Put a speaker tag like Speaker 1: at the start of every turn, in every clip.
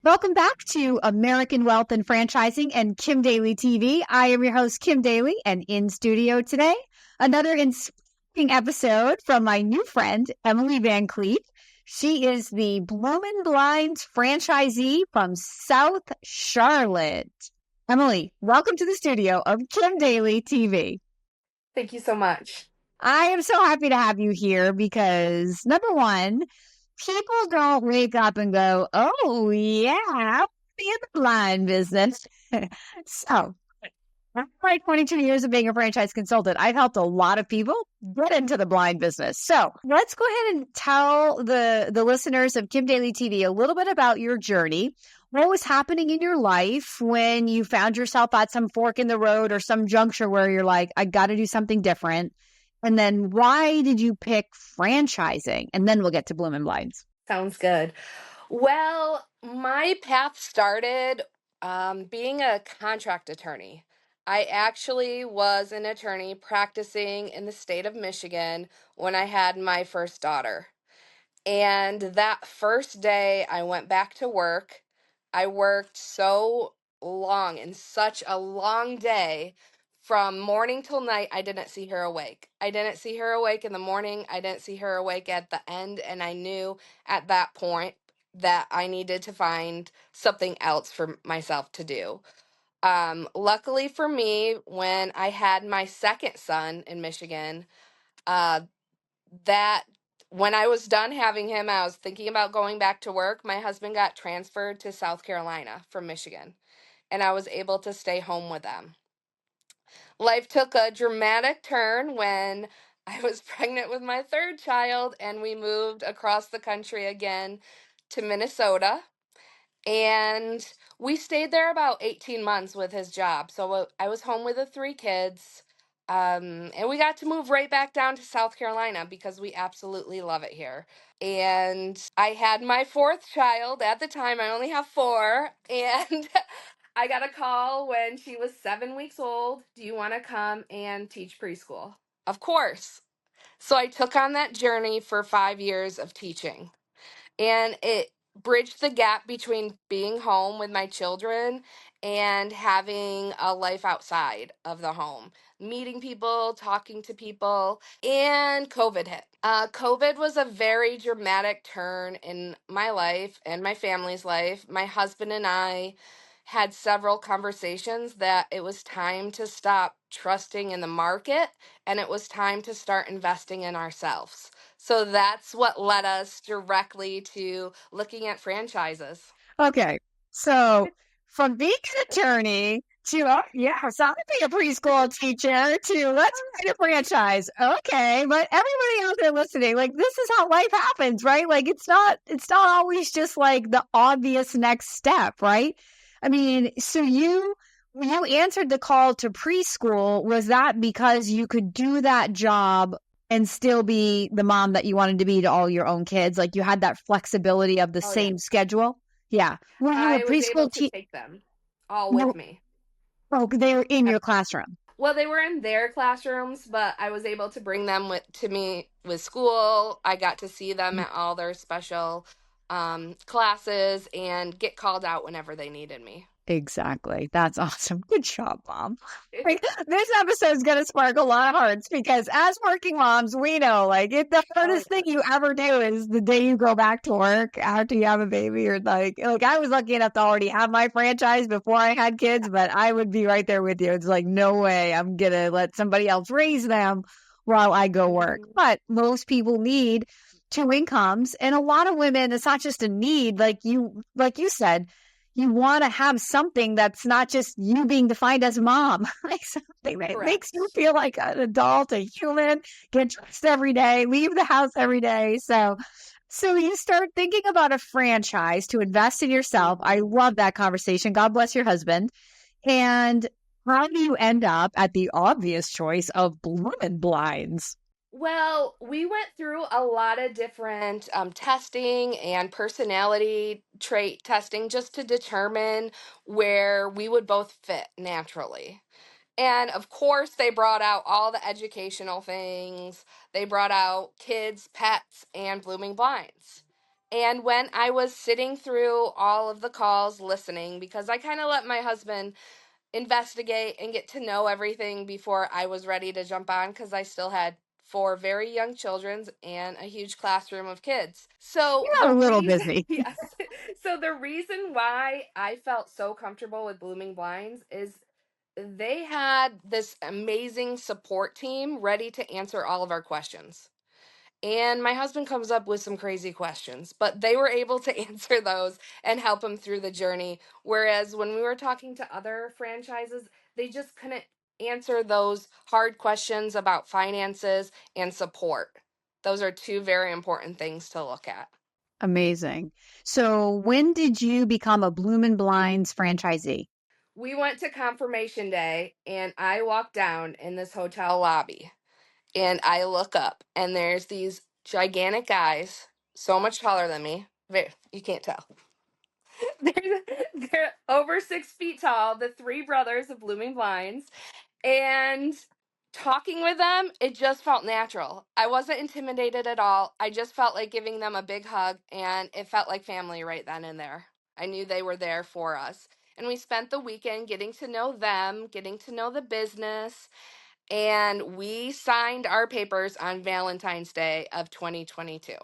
Speaker 1: Welcome back to American Wealth and Franchising and Kim Daly TV. I am your host, Kim Daly, and in studio today, another inspiring episode from my new friend, Emily Van Cleef. She is the Bloomin Blinds franchisee from South Charlotte. Emily, welcome to the studio of Kim Daly TV.
Speaker 2: Thank you so much.
Speaker 1: I am so happy to have you here because, number one, people don't wake up and go, oh, yeah, I'll be in the blind business. So, after my 22 years of being a franchise consultant, I've helped a lot of people get into the blind business. So, let's go ahead and tell the listeners of Kim Daly TV a little bit about your journey. What was happening in your life when you found yourself at some fork in the road or some juncture where you're like, I got to do something different? And then why did you pick franchising? And then we'll get to Bloomin Blinds.
Speaker 2: Sounds good. Well, my path started being a contract attorney. I actually was an attorney practicing in the state of Michigan when I had my first daughter. And that first day I went back to work. I worked so long and such a long day. From morning till night, I didn't see her awake. I didn't see her awake in the morning. I didn't see her awake at the end. And I knew at that point that I needed to find something else for myself to do. Luckily for me, when I had my second son in Michigan, uh, that when I was done having him, I was thinking about going back to work. My husband got transferred to South Carolina from Michigan, and I was able to stay home with them. Life took a dramatic turn when I was pregnant with my third child, and we moved across the country again to Minnesota. And we stayed there about 18 months with his job. So I was home with the three kids. And we got to move right back down to South Carolina because we absolutely love it here. And I had my fourth child. At the time, I only have four. And I got a call when she was 7 weeks old. Do you want to come and teach preschool? Of course. So I took on that journey for 5 years of teaching. And it bridged the gap between being home with my children and having a life outside of the home, meeting people, talking to people. And COVID hit. COVID was a very dramatic turn in my life and my family's life. My husband and I had several conversations that it was time to stop trusting in the market and it was time to start investing in ourselves. So that's what led us directly to looking at franchises.
Speaker 1: Okay. So from being an attorney to, so I'm being a preschool teacher to let's write a franchise. Okay. But everybody out there listening, like this is how life happens, right? Like it's not always just like the obvious next step, right? I mean, so when you answered the call to preschool, was that because you could do that job and still be the mom that you wanted to be to all your own kids? Like you had that flexibility of the
Speaker 2: Oh, yeah.
Speaker 1: same schedule? Yeah. Were you a
Speaker 2: I was able
Speaker 1: preschool
Speaker 2: to
Speaker 1: teacher?
Speaker 2: take them all with me.
Speaker 1: Oh, they were in
Speaker 2: Yep.
Speaker 1: your classroom.
Speaker 2: Well, they were in their classrooms, but I was able to bring them to me with school. I got to see them at all their special classes and get called out whenever they needed me.
Speaker 1: Exactly. That's awesome. Good job, Mom. Like, this episode is going to spark a lot of hearts because as working moms, we know like the
Speaker 2: Oh,
Speaker 1: hardest
Speaker 2: yeah.
Speaker 1: thing you ever do is the day you go back to work after you have a baby or like I was lucky enough to already have my franchise before I had kids, but I would be right there with you. It's like, no way I'm going to let somebody else raise them while I go work.
Speaker 2: Mhm.
Speaker 1: But most people need two incomes. And a lot of women, it's not just a need, like you said, you want to have something that's not just you being defined as mom, like something that makes you
Speaker 2: Correct.
Speaker 1: feel like an adult, a human, get dressed every day, leave the house every day. So you start thinking about a franchise to invest in yourself. I
Speaker 2: Mhm.
Speaker 1: love that conversation. God bless your husband. And how do you end up at the obvious choice of Bloomin' Blinds?
Speaker 2: Well, we went through a lot of different testing and personality trait testing just to determine where we would both fit naturally. And of course, they brought out all the educational things. They brought out kids, pets, and blooming blinds. And when I was sitting through all of the calls listening, because I kind of let my husband investigate and get to know everything before I was ready to jump on, because I still had four very young children and a huge classroom of kids. So
Speaker 1: You
Speaker 2: the
Speaker 1: got a little
Speaker 2: reason,
Speaker 1: busy.
Speaker 2: yes. So the reason why I felt so comfortable with Blooming Blinds is they had this amazing support team ready to answer all of our questions. And my husband comes up with some crazy questions, but they were able to answer those and help him through the journey. Whereas when we were talking to other franchises, they just couldn't answer those hard questions about finances and support. Those are two very important things to look at.
Speaker 1: Amazing. So when did you become a Bloomin' Blinds franchisee?
Speaker 2: We went to confirmation day, and I walked down in this hotel lobby, and I look up, and there's these gigantic guys, so much taller than me. You can't tell. They're over 6 feet tall, the three brothers of Blooming Blinds. And talking with them, it just felt natural. I wasn't intimidated at all. I just felt like giving them a big hug, and it felt like family right then and there. I knew they were there for us. And we spent the weekend getting to know them, getting to know the business, and we signed our papers on Valentine's Day of 2022.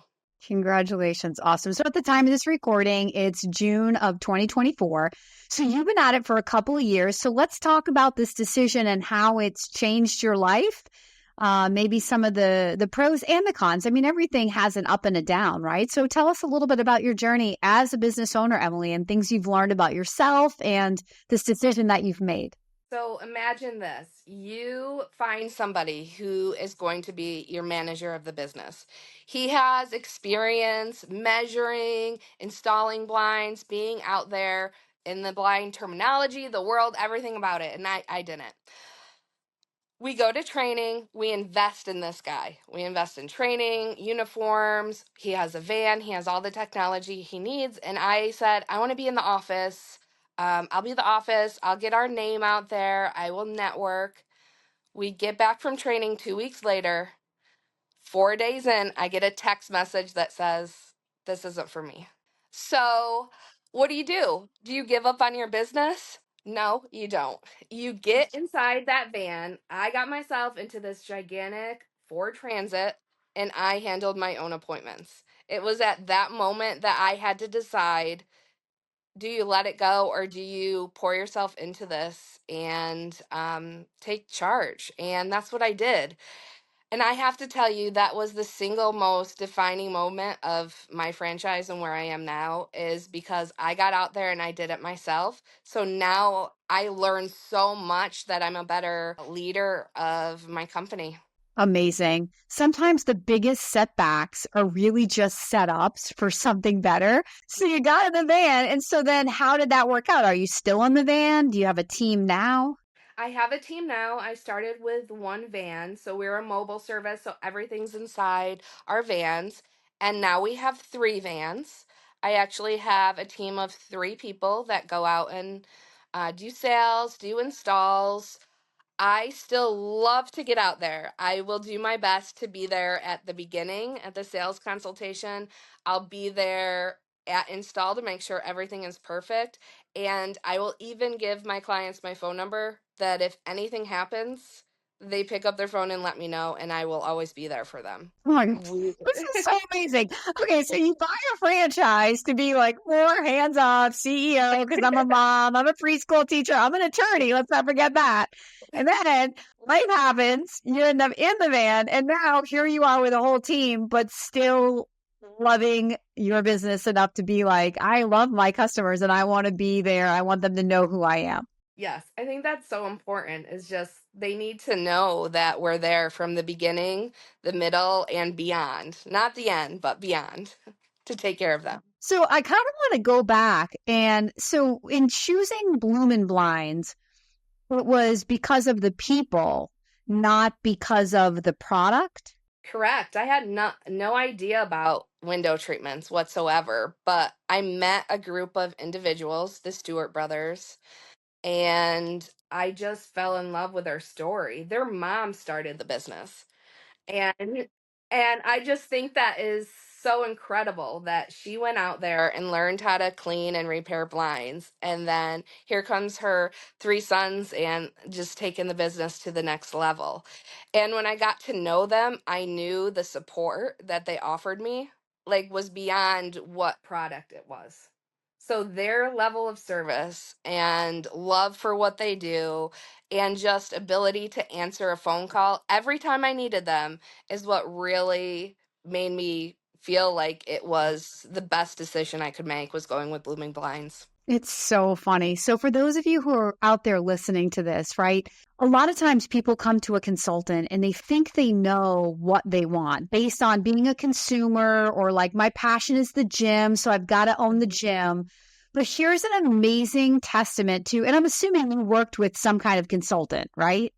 Speaker 1: Congratulations. Awesome. So at the time of this recording, it's June of 2024. So you've been at it for a couple of years. So let's talk about this decision and how it's changed your life. Maybe some of the pros and the cons. I mean, everything has an up and a down, right? So tell us a little bit about your journey as a business owner, Emily, and things you've learned about yourself and this decision that you've made.
Speaker 2: So imagine this. You find somebody who is going to be your manager of the business. He has experience measuring, installing blinds, being out there in the blind terminology, the world, everything about it. And I didn't. We go to training, we invest in this guy. We invest in training, uniforms. He has a van, he has all the technology he needs. And I said, I want to be in the office. I'll be the office. I'll get our name out there. I will network. We get back from training 2 weeks later. 4 days in, I get a text message that says, this isn't for me. So, what do? Do you give up on your business? No, you don't. You get inside that van. I got myself into this gigantic Ford Transit, and I handled my own appointments. It was at that moment that I had to decide, do you let it go, or do you pour yourself into this and take charge? And that's what I did. And I have to tell you, that was the single most defining moment of my franchise and where I am now, is because I got out there and I did it myself. So now I learned so much that I'm a better leader of my company.
Speaker 1: Amazing. Sometimes the biggest setbacks are really just setups for something better. So you got in the van. And so then how did that work out? Are you still in the van? Do you have a team now?
Speaker 2: I have a team now. I started with one van. So we're a mobile service. So everything's inside our vans. And now we have three vans. I actually have a team of three people that go out and do sales, do installs. I still love to get out there. I will do my best to be there at the beginning, at the sales consultation. I'll be there at install to make sure everything is perfect. And I will even give my clients my phone number, that if anything happens, they pick up their phone and let me know, and I will always be there for them.
Speaker 1: Oh my gosh,
Speaker 2: We-
Speaker 1: this is so amazing. Okay, so you buy a franchise to be like more hands off CEO because I'm a mom, I'm a preschool teacher, I'm an attorney. Let's not forget that. And then life happens, you end up in the van, and now here you are with a whole team, but still loving your business enough to be like, I love my customers and I want to be there. I want them to know who I am.
Speaker 2: Yes, I think that's so important. Is just they need to know that we're there from the beginning, the middle, and beyond. Not the end, but beyond to take care of them.
Speaker 1: So I kind of want to go back. And so in choosing Bloomin' Blinds, it was because of the people, not because of the product.
Speaker 2: Correct. I had no idea about window treatments whatsoever, but I met a group of individuals, the Stewart brothers, and I just fell in love with their story. Their mom started the business. And and I just think that is so incredible that she went out there and learned how to clean and repair blinds. And then here comes her three sons and just taking the business to the next level. And when I got to know them, I knew the support that they offered me like was beyond what product it was. So their level of service and love for what they do and just ability to answer a phone call every time I needed them is what really made me feel like it was the best decision I could make was going with Blooming Blinds.
Speaker 1: It's so funny. So for those of you who are out there listening to this, right? A lot of times people come to a consultant and they think they know what they want based on being a consumer or like my passion is the gym, so I've got to own the gym. But here's an amazing testament to, and I'm assuming you worked with some kind of consultant, right?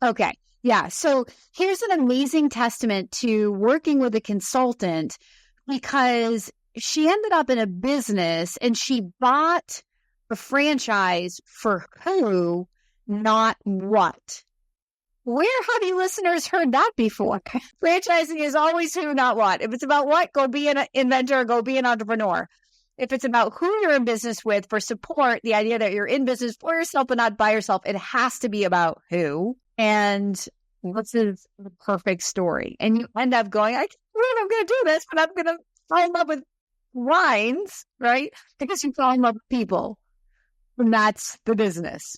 Speaker 1: Okay. Yeah. So here's an amazing testament to working with a consultant because she ended up in a business and she bought a franchise for who, not what. Where have you listeners heard that before? Franchising is always who, not what. If it's about what, go be an inventor, go be an entrepreneur. If it's about who you're in business with for support, the idea that you're in business for yourself but not by yourself, it has to be about who. And this is the perfect story. And you end up going, I can't believe I'm going to do this, but I'm going to fall in love with wines, right? Because you fall in love with people. And that's the business.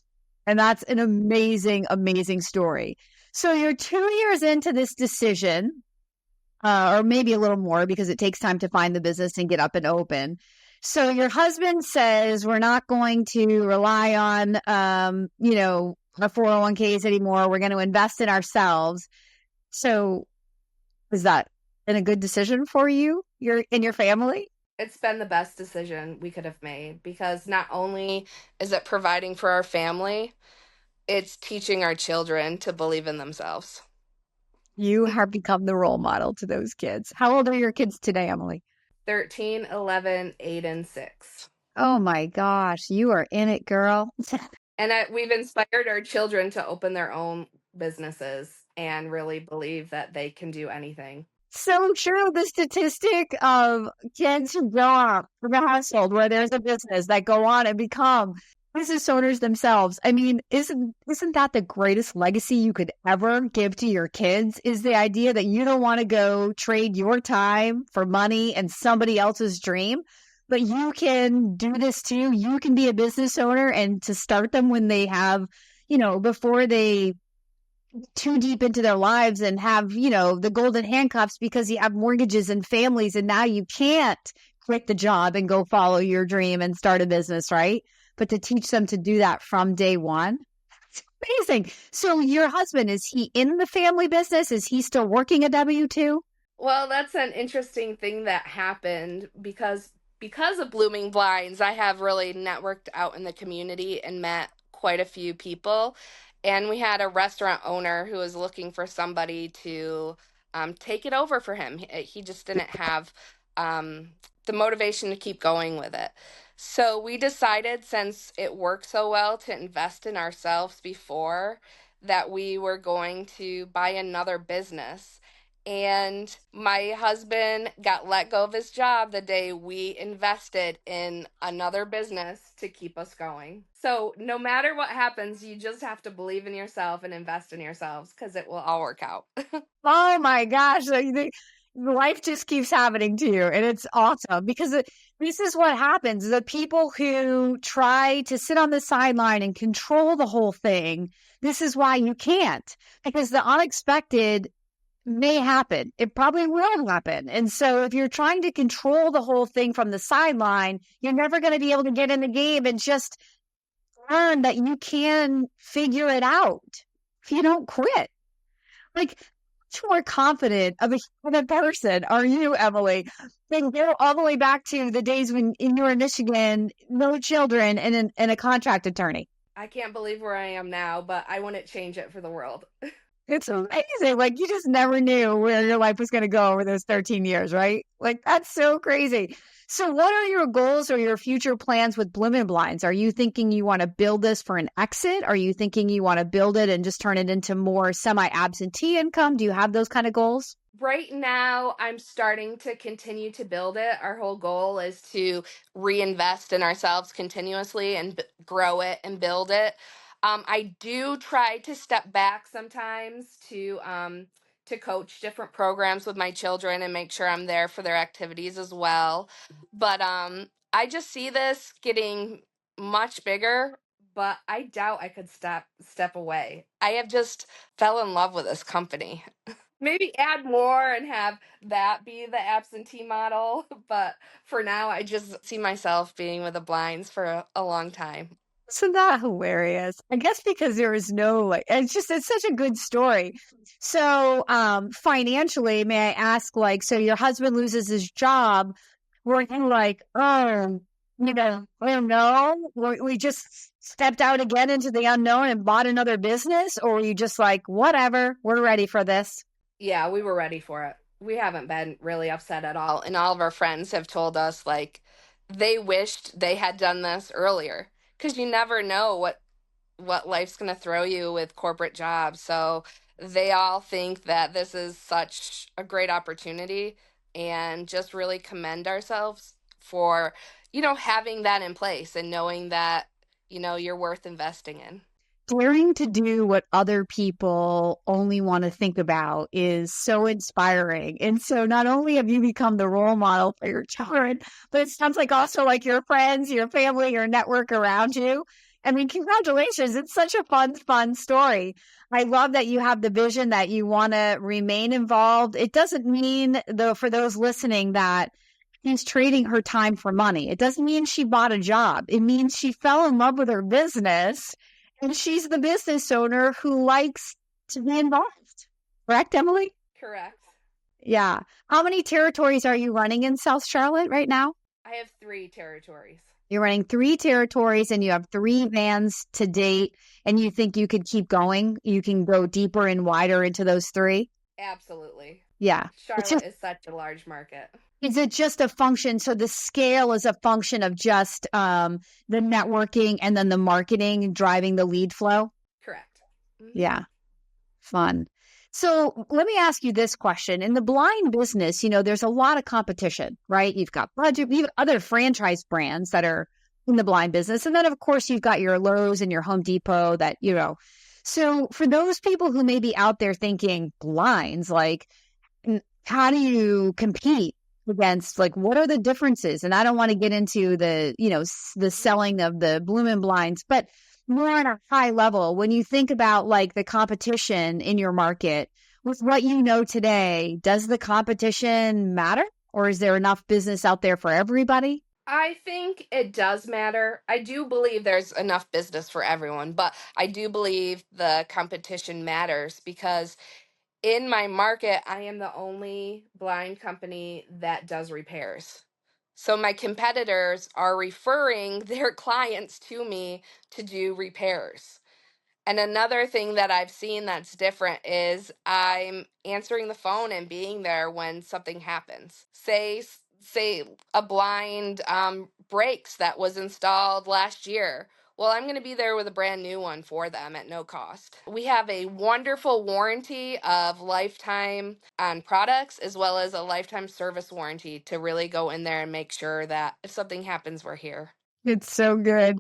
Speaker 1: And that's an amazing, amazing story. So you're 2 years into this decision, or maybe a little more because it takes time to find the business and get up and open. So your husband says, we're not going to rely on, our 401ks anymore. We're going to invest in ourselves. So is that a good decision for you, and your family?
Speaker 2: It's been the best decision we could have made because not only is it providing for our family, it's teaching our children to believe in themselves.
Speaker 1: You have become the role model to those kids. How old are your kids today, Emily?
Speaker 2: 13, 11, 8, and 6.
Speaker 1: Oh my gosh, you are in it, girl.
Speaker 2: And we've inspired our children to open their own businesses and really believe that they can do anything.
Speaker 1: So true. The statistic of kids who grow up from a household where there's a business that go on and become business owners themselves. I mean, isn't that the greatest legacy you could ever give to your kids? Is the idea that you don't want to go trade your time for money and somebody else's dream, but you can do this too. You can be a business owner and to start them when they have, before they too deep into their lives and have, the golden handcuffs because you have mortgages and families and now you can't quit the job and go follow your dream and start a business, right? But to teach them to do that from day one, it's amazing. So your husband, is he in the family business? Is he still working a W-2?
Speaker 2: Well, that's an interesting thing that happened because of Blooming Blinds, I have really networked out in the community and met quite a few people. And we had a restaurant owner who was looking for somebody to take it over for him. He just didn't have the motivation to keep going with it. So we decided, since it worked so well, to invest in ourselves before that we were going to buy another business. And my husband got let go of his job the day we invested in another business to keep us going. So no matter what happens, you just have to believe in yourself and invest in yourselves because it will all work out.
Speaker 1: Oh my gosh. Life just keeps happening to you. And it's awesome because this is what happens. The people who try to sit on the sideline and control the whole thing, this is why you can't, because the unexpected may happen. It probably will happen. And so if you're trying to control the whole thing from the sideline, you're never going to be able to get in the game and just learn that you can figure it out if you don't quit. Like, much more confident of a person are you, Emily, than go all the way back to the days when you were in Michigan, no children, and a contract attorney.
Speaker 2: I can't believe where I am now, but I wouldn't change it for the world.
Speaker 1: It's amazing. Like, you just never knew where your life was going to go over those 13 years, right? Like, that's so crazy. So what are your goals or your future plans with Bloomin Blinds? Are you thinking you want to build this for an exit? Are you thinking you want to build it and just turn it into more semi-absentee income? Do you have those kind of goals?
Speaker 2: Right now, I'm starting to continue to build it. Our whole goal is to reinvest in ourselves continuously and grow it and build it. I do try to step back sometimes to coach different programs with my children and make sure I'm there for their activities as well. But I just see this getting much bigger. But I doubt I could step away. I have just fell in love with this company. Maybe add more and have that be the absentee model. But for now, I just see myself being with the blinds for a long time.
Speaker 1: Isn't that hilarious? I guess because there is no like, it's such a good story. So, financially, may I ask, like, so your husband loses his job. Were you like, oh, I don't know, we just stepped out again into the unknown and bought another business? Or were you just like, whatever, we're ready for this?
Speaker 2: Yeah, we were ready for it. We haven't been really upset at all. And all of our friends have told us, like, they wished they had done this earlier because you never know what life's going to throw you with corporate jobs. So they all think that this is such a great opportunity and just really commend ourselves for, having that in place and knowing that, you're worth investing in.
Speaker 1: Daring to do what other people only want to think about is so inspiring. And so not only have you become the role model for your children, but it sounds like also like your friends, your family, your network around you. I mean, congratulations. It's such a fun story. I love that you have the vision that you want to remain involved. It doesn't mean, though, for those listening, that she's trading her time for money. It doesn't mean she bought a job. It means she fell in love with her business. And she's the business owner who likes to be involved. Correct, Emily?
Speaker 2: Correct.
Speaker 1: Yeah. How many territories are you running in South Charlotte right now?
Speaker 2: I have 3 territories.
Speaker 1: You're running 3 territories and you have 3 vans to date, and you think you could keep going? You can go deeper and wider into those 3?
Speaker 2: Absolutely.
Speaker 1: Yeah.
Speaker 2: Charlotte is such a large market.
Speaker 1: Is it just a function? So the scale is a function of just the networking and then the marketing driving the lead flow?
Speaker 2: Correct. Mm-hmm.
Speaker 1: Yeah. Fun. So let me ask you this question. In the blind business, there's a lot of competition, right? You've got budget, you've other franchise brands that are in the blind business. And then, of course, you've got your Lowe's and your Home Depot that, So for those people who may be out there thinking blinds, like, how do you compete against, like, what are the differences? And I don't want to get into the, the selling of the Bloomin Blinds, but more on a high level, when you think about like the competition in your market with what you know today, does the competition matter, or is there enough business out there for everybody?
Speaker 2: I think it does matter. I do believe there's enough business for everyone, but I do believe the competition matters because in my market, I am the only blind company that does repairs. So my competitors are referring their clients to me to do repairs. And another thing that I've seen that's different is I'm answering the phone and being there when something happens. Say a blind breaks that was installed last year. Well, I'm going to be there with a brand new one for them at no cost. We have a wonderful warranty of lifetime on products as well as a lifetime service warranty to really go in there and make sure that if something happens, we're here.
Speaker 1: It's so good.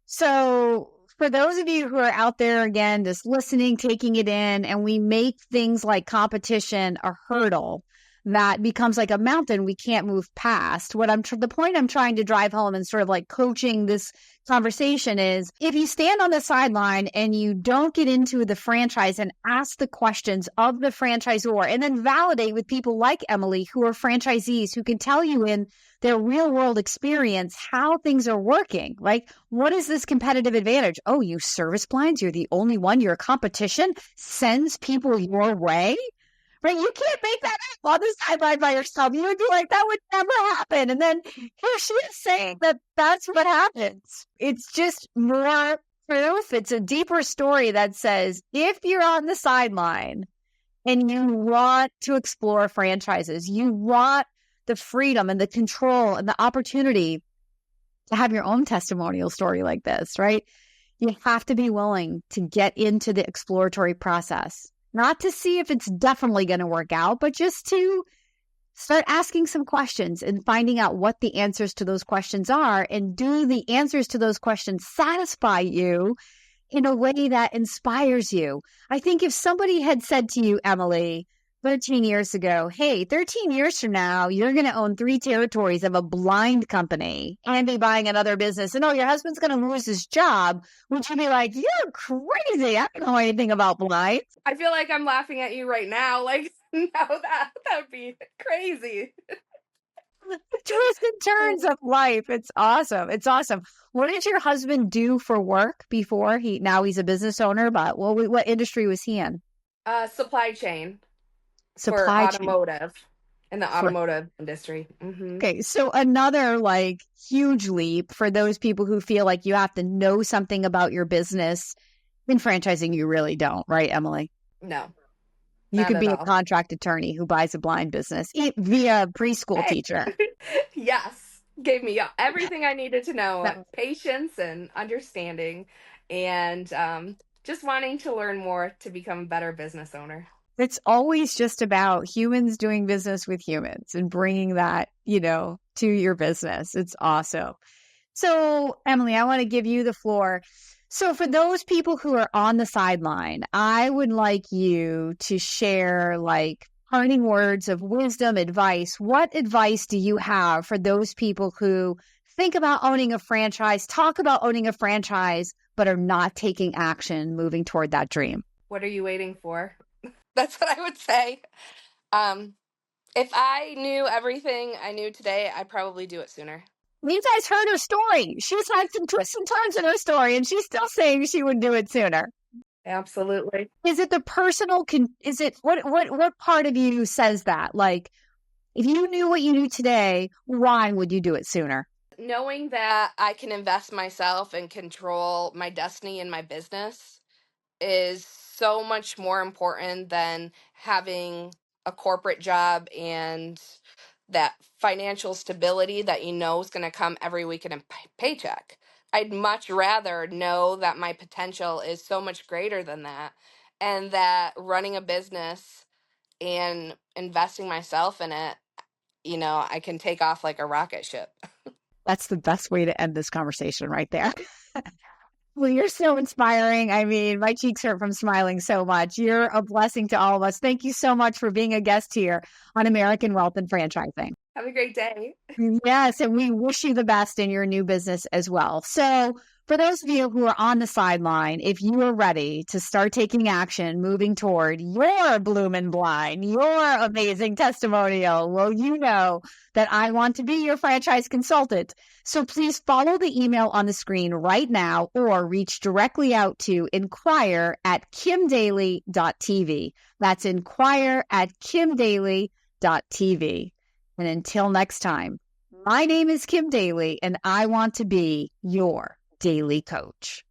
Speaker 1: So for those of you who are out there, again, just listening, taking it in, and we make things like competition a hurdle that becomes like a mountain we can't move past. The point I'm trying to drive home and sort of like coaching this conversation is, if you stand on the sideline and you don't get into the franchise and ask the questions of the franchisor and then validate with people like Emily who are franchisees who can tell you in their real world experience how things are working. Like, what is this competitive advantage? Oh, you service blinds, you're the only one. Your competition sends people your way. Right? You can't make that up on the sideline by yourself. You would be like, that would never happen. And then here she is saying that that's what happens. It's just more proof. It's a deeper story that says, if you're on the sideline and you want to explore franchises, you want the freedom and the control and the opportunity to have your own testimonial story like this, right? You have to be willing to get into the exploratory process not to see if it's definitely going to work out, but just to start asking some questions and finding out what the answers to those questions are. And do the answers to those questions satisfy you in a way that inspires you? I think if somebody had said to you, Emily, 13 years ago, hey, 13 years from now, you're going to own 3 territories of a blind company and be buying another business, and your husband's going to lose his job, would you be like, you're crazy? I don't know anything about blinds.
Speaker 2: I feel like I'm laughing at you right now. Like, no, that would be crazy.
Speaker 1: Twists and turns of life. It's awesome. It's awesome. What did your husband do for work before now he's a business owner, but what industry was he in?
Speaker 2: Supply chain.
Speaker 1: Supply
Speaker 2: for
Speaker 1: chain.
Speaker 2: automotive, in the automotive industry. Mm-hmm.
Speaker 1: Okay, so another huge leap for those people who feel like you have to know something about your business. In franchising, you really don't, right, Emily?
Speaker 2: No.
Speaker 1: You could be a contract attorney who buys a blind business via preschool teacher.
Speaker 2: Yes. Gave me everything I needed to know, patience and understanding, and just wanting to learn more to become a better business owner.
Speaker 1: It's always just about humans doing business with humans and bringing that, to your business. It's awesome. So, Emily, I want to give you the floor. So for those people who are on the sideline, I would like you to share parting words of wisdom, advice. What advice do you have for those people who think about owning a franchise, talk about owning a franchise, but are not taking action moving toward that dream?
Speaker 2: What are you waiting for? That's what I would say. If I knew everything I knew today, I'd probably do it sooner.
Speaker 1: You guys heard her story. She's had some twists and turns in her story, and she's still saying she would do it sooner.
Speaker 2: Absolutely.
Speaker 1: Is it the personal? Is it what part of you says that? If you knew what you knew today, why would you do it sooner?
Speaker 2: Knowing that I can invest myself and control my destiny in my business is so much more important than having a corporate job and that financial stability that is going to come every week in a paycheck. I'd much rather know that my potential is so much greater than that, and that running a business and investing myself in it, I can take off like a rocket ship.
Speaker 1: That's the best way to end this conversation right there. Well, you're so inspiring. I mean, my cheeks hurt from smiling so much. You're a blessing to all of us. Thank you so much for being a guest here on American Wealth and Franchising.
Speaker 2: Have a great day.
Speaker 1: Yes, and we wish you the best in your new business as well. So for those of you who are on the sideline, if you are ready to start taking action, moving toward your Bloomin' Blind, your amazing testimonial, well, you know that I want to be your franchise consultant. So please follow the email on the screen right now or reach directly out to inquire@kimdaly.tv. That's inquire@kimdaly.tv. And until next time, my name is Kim Daly, and I want to be your daily coach.